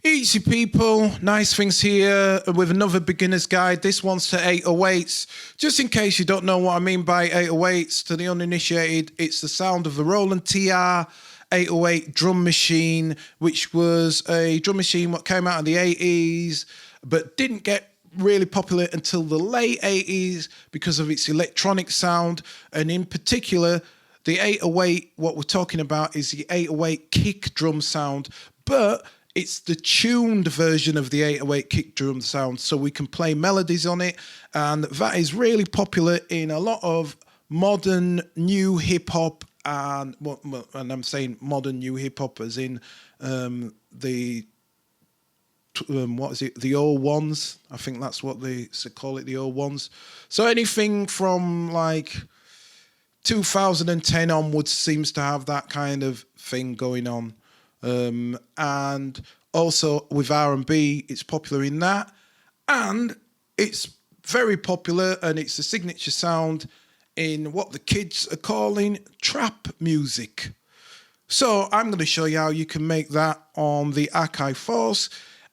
Easy people, nice things here with another beginner's guide. This one's to 808's. Just in case you don't know what I mean by 808's, to the uninitiated, it's the sound of the Roland TR 808 drum machine, which was a drum machine that came out in the 80s, but didn't get really popular until the late 80s because of its electronic sound, and in particular, the 808, what we're talking about is the 808 kick drum sound, but it's the tuned version of the 808 kick drum sound, so we can play melodies on it, and that is really popular in a lot of modern new hip hop, and I'm saying modern new hip hop as in the 808's. I think that's what they call it, the 808's. So anything from like 2010 onwards seems to have that kind of thing going on. And also with R&B, it's popular in that, and it's very popular, and it's a signature sound in what the kids are calling trap music. So I'm going to show you how you can make that on the Akai Force,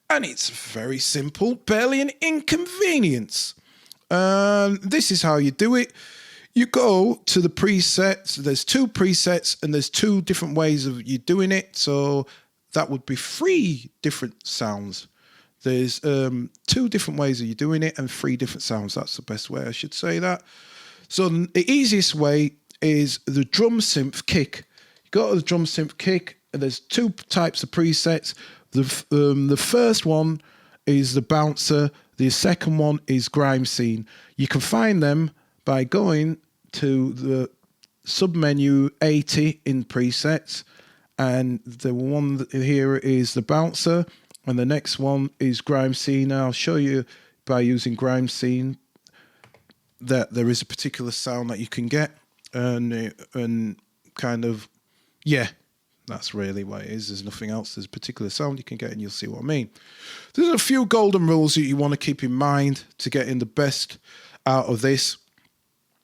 and it's very simple, barely an inconvenience. This is how you do it. You go to the presets. There's two presets, and there's two different ways of you doing it. So that would be 3 different sounds. There's 2 different ways of you doing it and 3 different sounds. That's the best way I should say that. So the easiest way is the drum synth kick. You go to the drum synth kick, and there's 2 types of presets. The first one is the bouncer. The second one is grime scene. You can find them by going to the submenu 80 in presets, and the one here is the bouncer, and the next one is grime scene. I'll show you by using grime scene that there is a particular sound that you can get, and kind of, yeah, that's really what it is. There's nothing else. There's a particular sound you can get, and you'll see what I mean. There's a few golden rules that you want to keep in mind to getting the best out of this.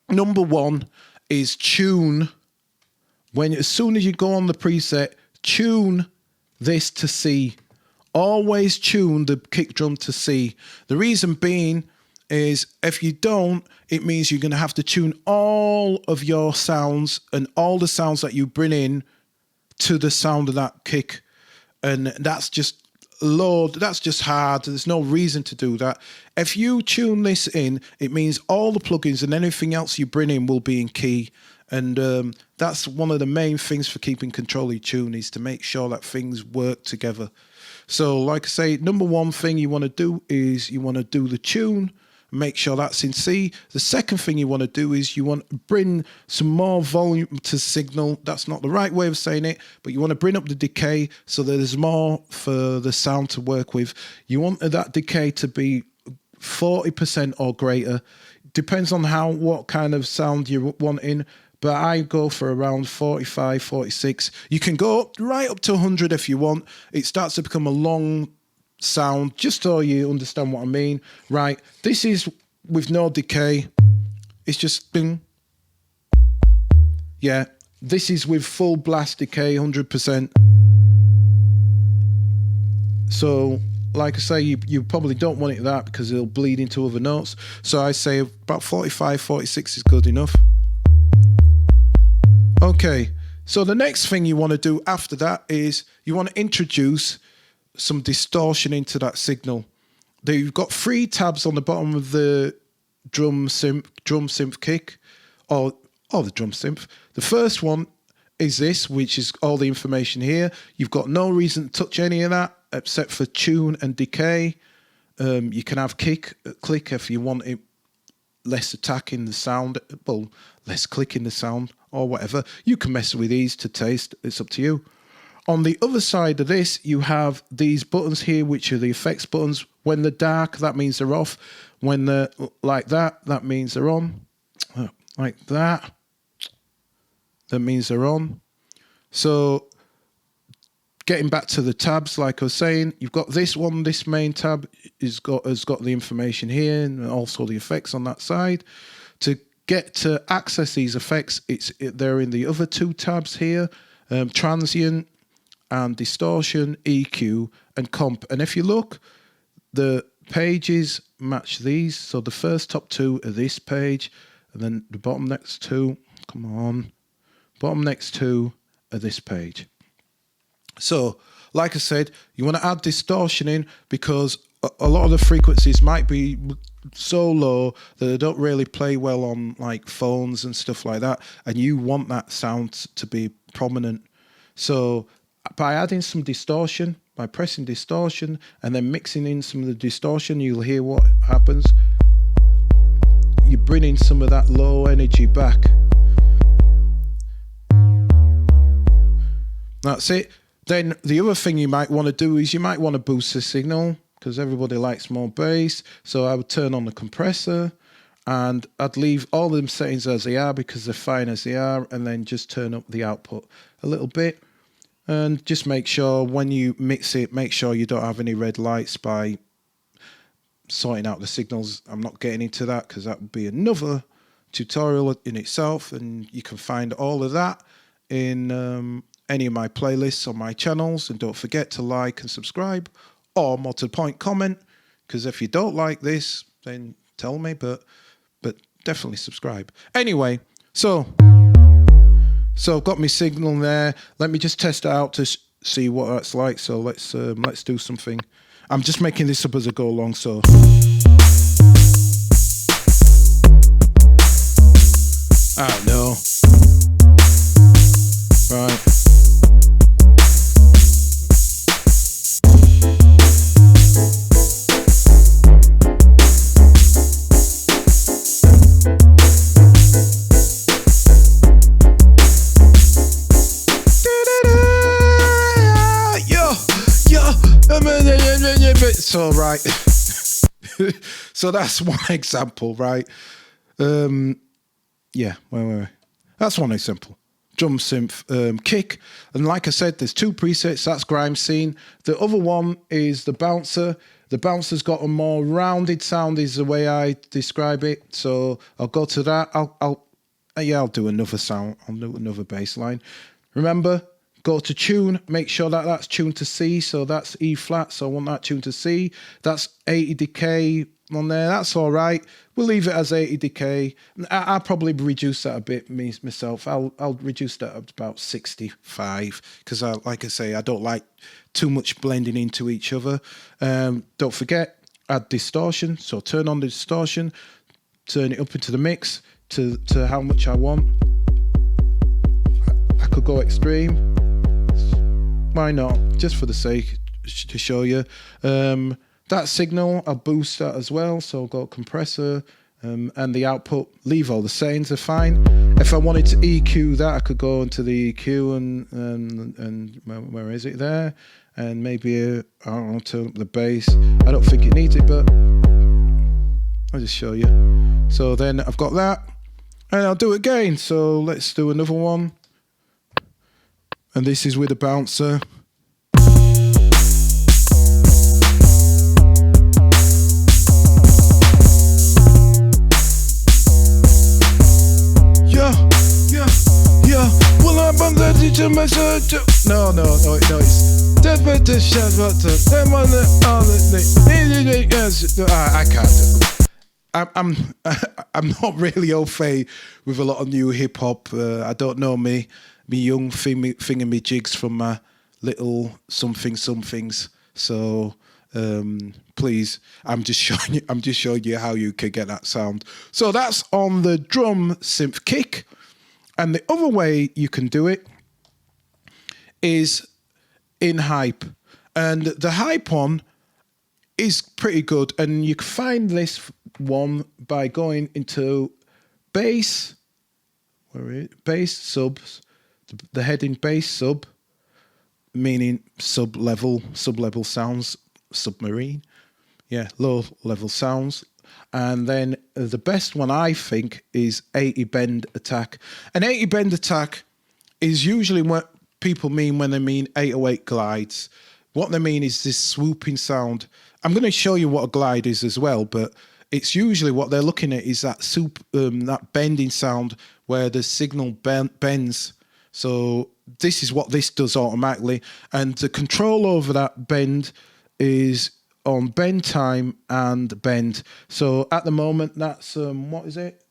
Number 1 is tune. As soon as you go on the preset, tune this to C. Always tune the kick drum to C. The reason being is if you don't, it means you're going to have to tune all of your sounds and all the sounds that you bring in to the sound of that kick. And that's just that's just hard. There's no reason to do that. If you tune this in, it means all the plugins and anything else you bring in will be in key. And that's one of the main things for keeping control of your tune, is to make sure that things work together. So like I say, number 1 thing you want to do is you want to do the tune, make sure that's in C. The second thing you want to do is you want to bring some more volume to signal. That's not the right way of saying it, but you want to bring up the decay so that there's more for the sound to work with. You want that decay to be 40% or greater. Depends on what kind of sound you're wanting, but I go for around 45, 46. You can go right up to 100 if you want. It starts to become a long sound, just so you understand what I mean. Right, this is with no decay. It's just ding. Yeah, this is with full blast decay, 100%. So like I say, you probably don't want it that because it'll bleed into other notes. So I say about 45, 46 is good enough. Okay, so the next thing you want to do after that is you want to introduce some distortion into that signal. You've got 3 tabs on the bottom of the drum synth kick, or the drum synth. The first one is this, which is all the information here. You've got no reason to touch any of that except for tune and decay. You can have click if you want it less attack in the sound, well, less click in the sound or whatever. You can mess with these to taste. It's up to you. On the other side of this, you have these buttons here, which are the effects buttons. When they're dark, that means they're off. When they're like that, that means they're on. Like that, that means they're on. So getting back to the tabs, like I was saying, you've got this one. This main tab has got the information here and also the effects on that side. To get to access these effects, they're in the other 2 tabs here, transient and distortion, EQ, and comp. And if you look, the pages match these. So the first top two are this page, and then the bottom next two, come on, bottom next two are this page. So, like I said, you want to add distortion in because a lot of the frequencies might be so low that they don't really play well on like phones and stuff like that, and you want that sound to be prominent. So by adding some distortion, by pressing distortion and then mixing in some of the distortion, you'll hear what happens. You bring in some of that low energy back. That's it. Then the other thing you might want to do is you might want to boost the signal because everybody likes more bass. So I would turn on the compressor and I'd leave all them settings as they are because they're fine as they are, and then just turn up the output a little bit. And just make sure when you mix it, make sure you don't have any red lights by sorting out the signals. I'm not getting into that because that would be another tutorial in itself, and you can find all of that in any of my playlists on my channels. And don't forget to like and subscribe, or more to the point, comment, because if you don't like this, then tell me, but definitely subscribe. Anyway, so I've got my signal there. Let me just test it out to see what that's like. So let's do something. I'm just making this up as I go along, so I don't know. Right. So right, so that's one example, right? Yeah, wait. That's one example. Drum synth kick, and like I said, there's two presets. That's grime scene. The other one is the bouncer. The bouncer's got a more rounded sound, is the way I describe it. So I'll go to that. I'll do another sound. I'll do another bass line. Remember, go to tune, make sure that that's tuned to C, so that's E flat, so I want that tuned to C. That's 80 decay on there, that's all right. We'll leave it as 80 decay. I'll probably reduce that a bit myself. I'll reduce that up to about 65, because like I say, I don't like too much blending into each other. Don't forget, add distortion, so turn on the distortion, turn it up into the mix to how much I want. I could go extreme. Why not? Just for the sake to show you. That signal, I'll boost that as well. So I've got compressor and the output. Leave all the settings are fine. If I wanted to EQ that, I could go into the EQ and where is it there? And maybe I don't know, turn up the bass. I don't think it needs it, but I'll just show you. So then I've got that, and I'll do it again. So let's do another one. And this is with a bouncer. Yeah. Well, I'm on the teacher message. No, it's I can't. I'm not really au fait with a lot of new hip hop. I don't know me young thingamajigs from my little somethings. So please, I'm just showing you how you can get that sound. So that's on the drum synth kick. And the other way you can do it is in hype. And the hype one is pretty good. And you can find this one by going into bass, bass subs, the heading bass sub, meaning sub-level sounds, submarine. Yeah, low level sounds. And then the best one, I think, is 80 bend attack. An 80 bend attack is usually what people mean when they mean 808 glides. What they mean is this swooping sound. I'm going to show you what a glide is as well, but it's usually what they're looking at is that that bending sound where the signal bends. So this is what this does automatically. And the control over that bend is on bend time and bend. So at the moment, that's, what is it?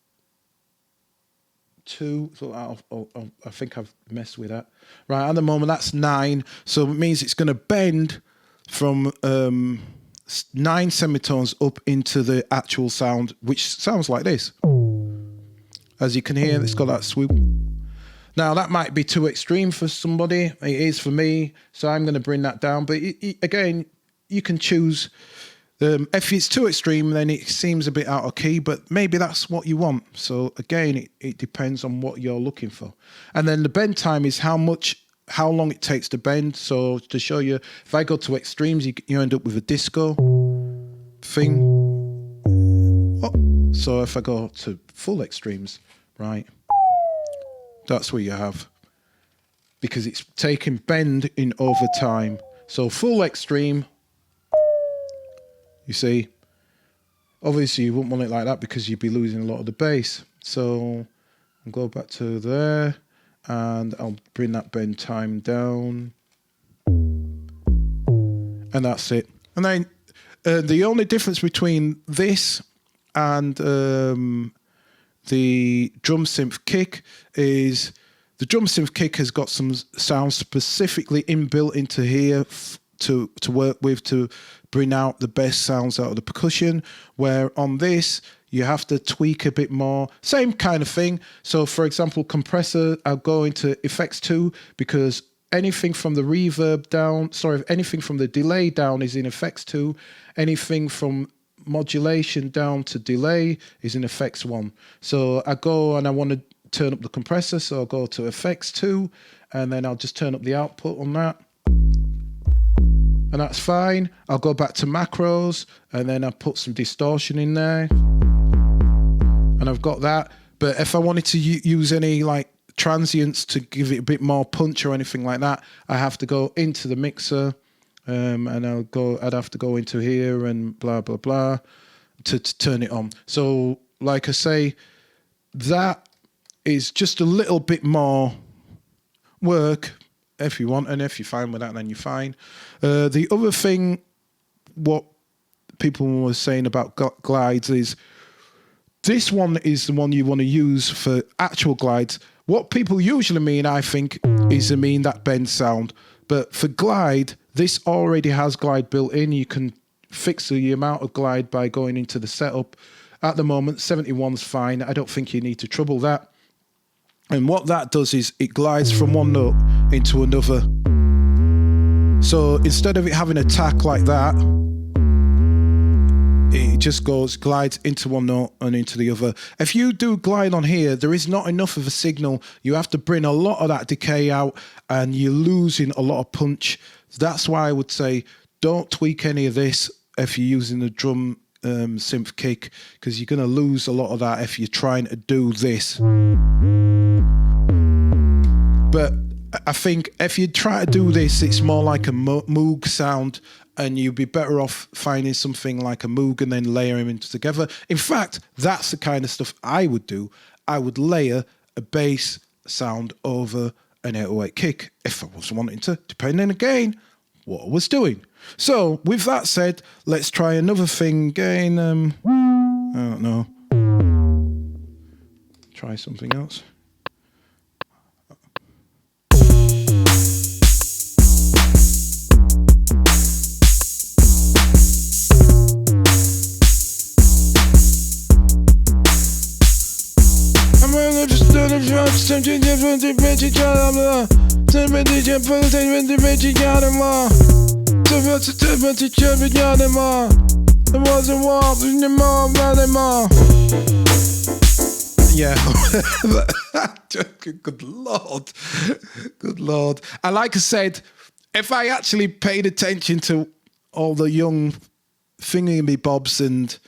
2. So I think I've messed with that. Right, at the moment, that's 9. So it means it's going to bend from 9 semitones up into the actual sound, which sounds like this. As you can hear, it's got that swoop. Now, that might be too extreme for somebody. It is for me, so I'm going to bring that down. But again, you can choose. If it's too extreme, then it seems a bit out of key, but maybe that's what you want. So again, it depends on what you're looking for. And then the bend time is how long it takes to bend. So to show you, if I go to extremes, you end up with a disco thing. Oh, so if I go to full extremes, right, that's what you have. Because it's taking bend in over time. So full extreme, you see, obviously you wouldn't want it like that because you'd be losing a lot of the bass. So I'll go back to there and I'll bring that bend time down. And that's it. And then the only difference between this and the drum synth kick is the drum synth kick has got some sounds specifically inbuilt into here to work with to bring out the best sounds out of the percussion, where on this you have to tweak a bit more. Same kind of thing. So for example, compressor, I'll go into effects 2 because anything from the reverb down, anything from the delay down is in effects 2. Anything from modulation down to delay is in effects 1. So I go and I want to turn up the compressor, so I'll go to effects 2 and then I'll just turn up the output on that. And that's fine. I'll go back to macros and then I'll put some distortion in there. And I've got that. But if I wanted to use any like transients to give it a bit more punch or anything like that, I have to go into the mixer and I'd have to go into here and blah, blah, blah to turn it on. So like I say, that is just a little bit more work if you want, and if you're fine with that, then you're fine. The other thing, what people were saying about glides is, this one is the one you want to use for actual glides. What people usually mean, I think, is they mean that bend sound. But for glide, this already has glide built in. You can fix the amount of glide by going into the setup. At the moment, 71's fine. I don't think you need to trouble that. And what that does is it glides from one note into another. So instead of it having a tack like that, it just glides into one note and into the other. If you do glide on here, there is not enough of a signal. You have to bring a lot of that decay out and you're losing a lot of punch. That's why I would say don't tweak any of this if you're using the drum synth kick, because you're going to lose a lot of that if you're trying to do this. But I think if you try to do this, it's more like a Moog sound, and you'd be better off finding something like a Moog and then layering them together. In fact, that's the kind of stuff I would do. I would layer a bass sound over an 808 kick if I was wanting to, depending again what I was doing. So with that said, let's try another thing again. I don't know. Try something else. Yeah. Good Lord. Good Lord. And like I said, if I actually paid attention to all the young thingy-me-bobs and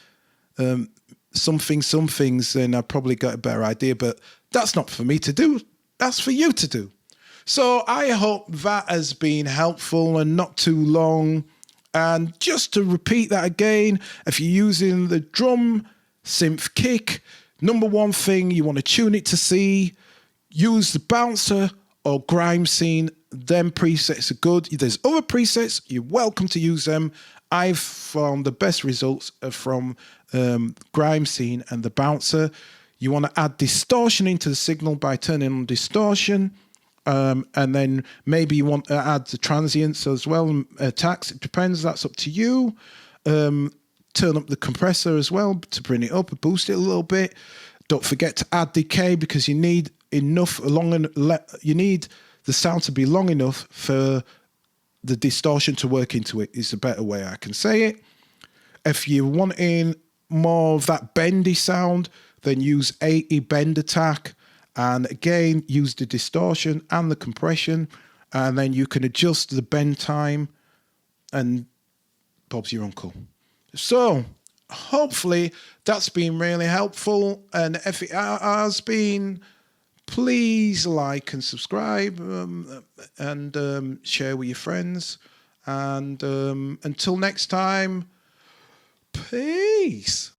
somethings, then I'd probably get a better idea. But that's not for me to do. That's for you to do. So I hope that has been helpful and not too long. And just to repeat that again, if you're using the drum synth kick, number one thing, you want to tune it to C, use the bouncer or grime scene, them presets are good. There's other presets, you're welcome to use them. I've found the best results are from grime scene and the bouncer. You want to add distortion into the signal by turning on distortion. And then maybe you want to add the transients as well, attacks. It depends. That's up to you. Turn up the compressor as well to bring it up, boost it a little bit. Don't forget to add decay because you need enough you need the sound to be long enough for the distortion to work into it. Is a better way I can say it. If you're wanting more of that bendy sound, then use 80 bend attack. And again, use the distortion and the compression, and then you can adjust the bend time, and Bob's your uncle. So hopefully that's been really helpful, and if it has been, please like and subscribe, and share with your friends, and until next time, peace.